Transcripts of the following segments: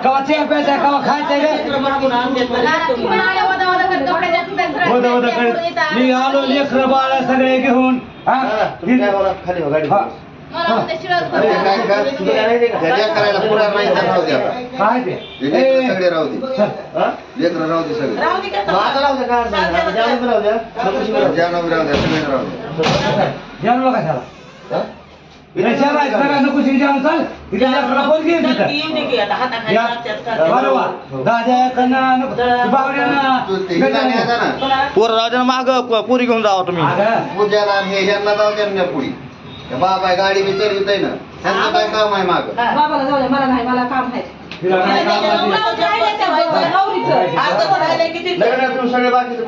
कवा चहा प्यायचा कवा खायचंय मी आलो लेकर बाळ सगळे घेऊन खाली गाडी करायला पुरा नाही काय ते सगळे राहू दे लेकर राहू दे सगळे जानू कशाला नको जाऊन चाल पोर राजा माग पुरी घेऊन जावा तुम्ही पूजाला हे ह्यांना जाऊ द्या पुढी बाबा गाडी बी तरी येत ना त्यांचं काय काम आहे माग बाबाला जाऊ दे मला नाही मला काम आहे सगळे बाकीचे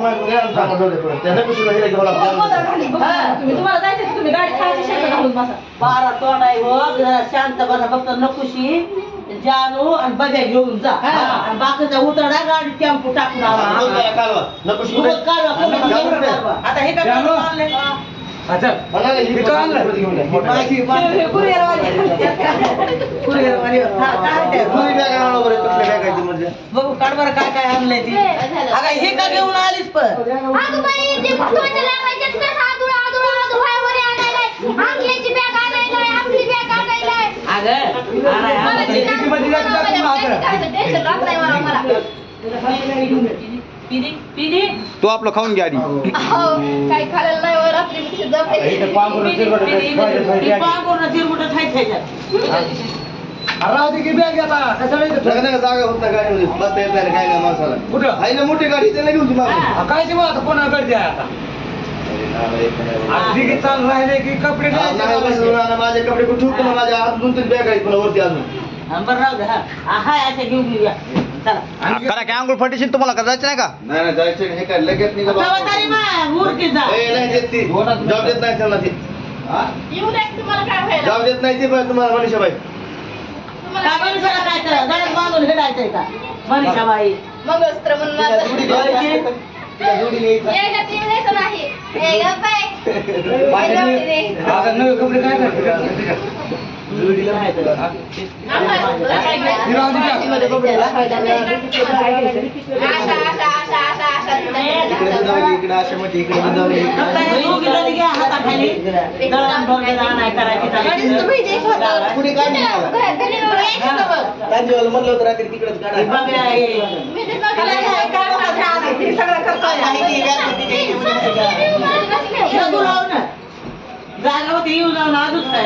तुम्हाला जायचं तुम्ही गाडी खायची शेत घालून बसा बारा तोंड आहे हो शांत बसा फक्त नकुशी जानू आणि बद्या घेऊन जा आणि बाकीचा उतरडा गाडी टेम्पो टाकून आता हे काय बघू काढ बरं काय काय आणलंय ती अगं हे का घेऊन आलीस पण तो आपलं खाऊन घ्या आधी काय खाल्लं नाही रात्री जागा होत नाही गाडीमध्ये बसता येत नाही काय नाही माणसाला कुठं आहे ना मोठी गाडी त्याला घेऊन तुम्हाला काय ते आता कोणा करते आता चालू राहिले की कपडे माझे कपडे कुठे ठेवतो ना माझ्या हात 2-3 बॅग आहेत पुन्हा वरती अजून बरं राहू दे हा अशा घेऊन घेऊया चला करा की आंघोळ फटीशील तुम्हाला का जायचं नाही का नाही जायचं हे काय लगेच निघालं नाही देत ती जाऊ देत नाही त्यांना ते जाऊ देत नाही ते तुम्हाला मनीषाबाई काय करा घरात बांधून हिडायचंय का मनीषाबाई मंगळसूत्र म्हणून नवे कपडे काय करते इकडे अशा मध्ये इकडे कुणी काय म्हणलं होतं रात्री तिकडेच जागा होती येऊन जाऊन आजच काय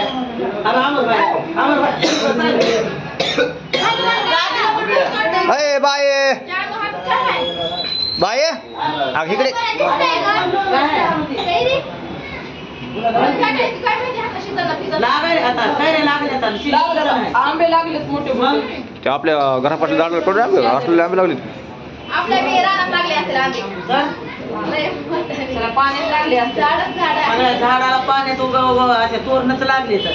अरे बाये बाये इकडे आंबे लागलेत मोठे ते आपल्या घरापासून झाड कडून आंबे लागले आपल्या रानात लागले असेल आंबे पाण्यात लागले झाडाला पाण्यात उगा असे तोरणच लागले तर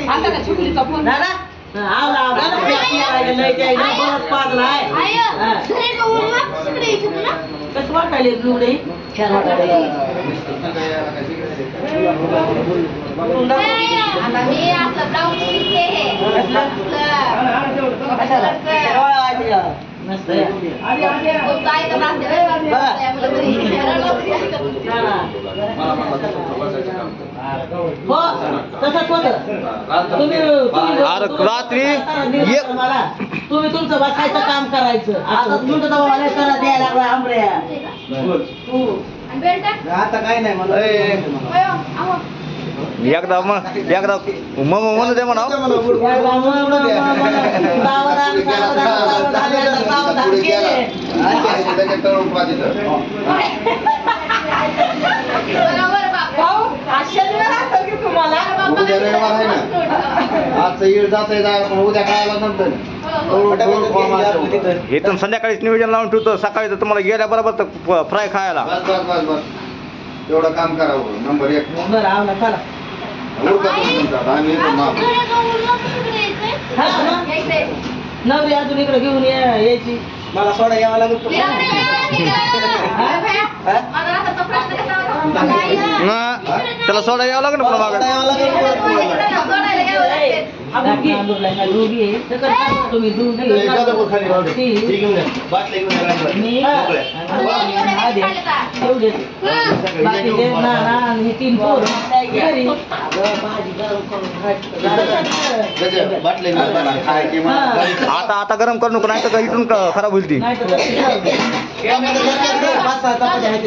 आता का छकुलीचा फोन दादा कसं वाटायले लुगडे छान वाटायले मस्त हो तसंच होत रात्री तुम्ही तुमचं बसायचं काम करायचं आता तुमचं दवाला करा द्यायला लागला आंबड्या आता काय नाही मला एकदा म्हणू दे म्हणा आजचं येळ जात उद्या खायला नंतर हे तर संध्याकाळीच नियोजन लावून ठेवतो सकाळी तर तुम्हाला गेल्या बरोबर तर फ्राय खायला बस एवढं काम करावं नंबर 1 चला नवरी अजून इकडे घेऊन यायची मला सोडा यावं लागेल त्याला सोडा यावं लागेल ना यावं लागेल नांदूरला ह्या दोघी आहे. तुम्ही दोघी ए, जाधवपूर खाली राहू दे. ती. ती घेऊन या. बाटल्या घेऊन या गाडीवर. मी मोकळ्या. आधी एवढेच बाकीचे नाना आणि हे 3 पोरं घरी भाजी गरम करून गजा, बाटल्या घेऊन या. बाटल्या खायची मग गाडीत. आता गरम करू नको, नाही तर इथून खराब होईल ती. नाही तर तशी जाऊ दे. त्यामध्ये गजा, 5-6 चपात्या आहेत.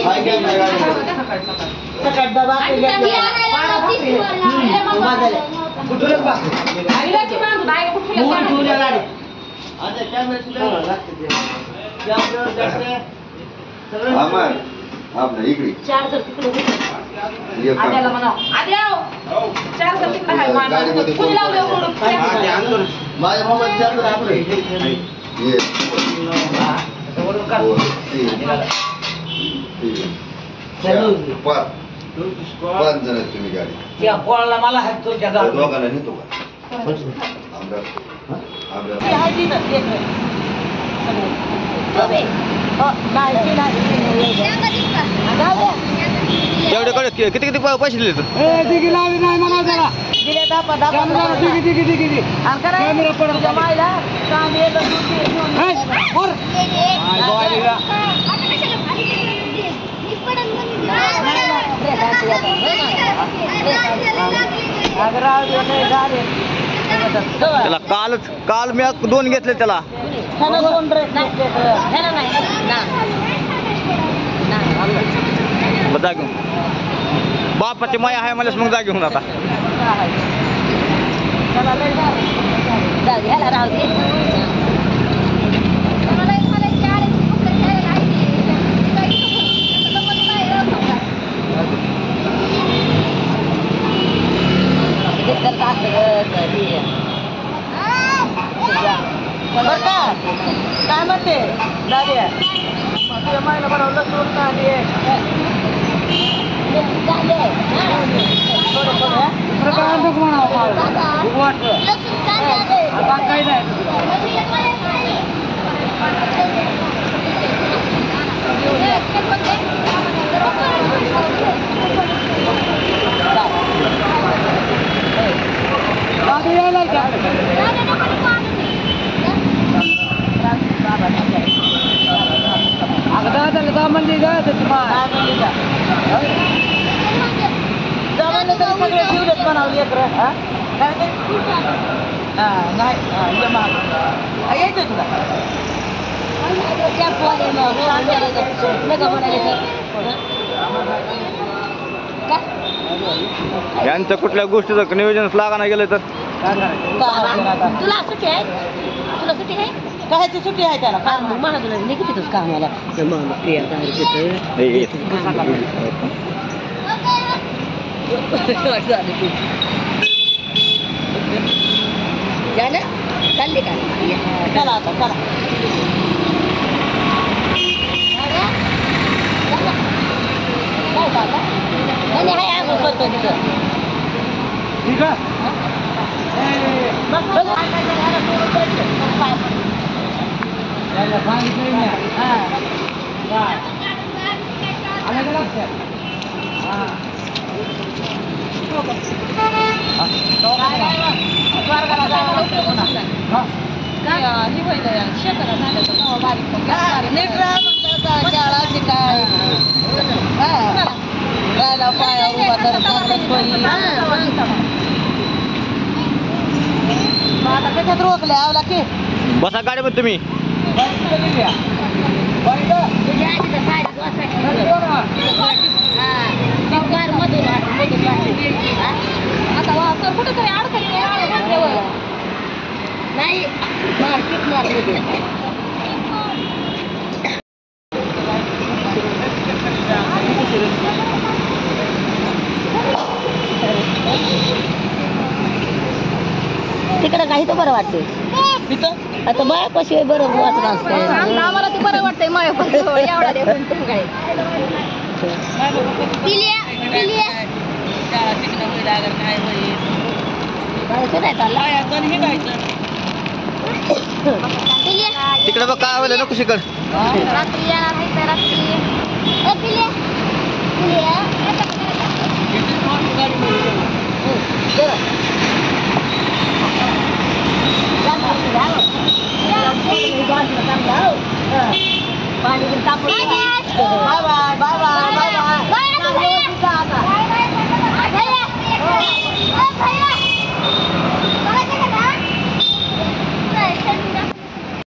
काय घेऊन या गाडीवर. सकाळ डबा कुठूनच बाकी ठेवल्या गाडीत अमर, आपलं इकडे. चार्जर तिकडे एक काम. आद्याला म्हणा आद्याव चार्जर तिकडे आहे गाडीमध्ये कुणी लावलं फोन माझ्या मोबाईल चार्जर आपलं. ये. 5 जण आहेत तुम्ही गाडी. त्या पोळाला मला हात तुमच्या त्या गावात. दोघांना नेतो का? आमदार. एवढे किती पैसे दिले तू? तिघी लावली नाही म्हणा त्याला. दिले दापा तिघी. कॅमेरा पडत. मायला काम येतं दूध घेऊन हे, वर. माय गोवालीला. त्याला काल मी 2 घेतले त्याला. जा घेऊन बापाची माया आहे मला, मग जा घेऊन आता. काय म्हणते दाद्या मायला बनवलं दूध कांदे काही नाही. म्हणजे सगळे जीवलेत बनवली एक नाही यायचं तुला यांचं कुठल्या गोष्टीचं नियोजन लागायला गेलं तर तुला सुट्टी आहे तुला सुट्टी आहे कायची सुट्टी आहे त्याला काय महाजन निघतीतच कामाला चालले का चला आता चला नाही आहे आम्ही करतो तिथं ठीक आहे. त्याला सांगितलं मी. आलं का लक्षात? आता त्याच्यात रोखले आवला की बसा गाडीमध्ये तुम्ही. आता कुठं तरी अडकली नाही मार्केट तिकडं काही तर बरं वाटते आता मायापाशी बरं वाटत असतं आम्हाला ते बरं वाटतंय मायापाशी एवढा काय तिकडे बघ काय व्हायला नको शिकड. रात्री येणार पाणी तापवलं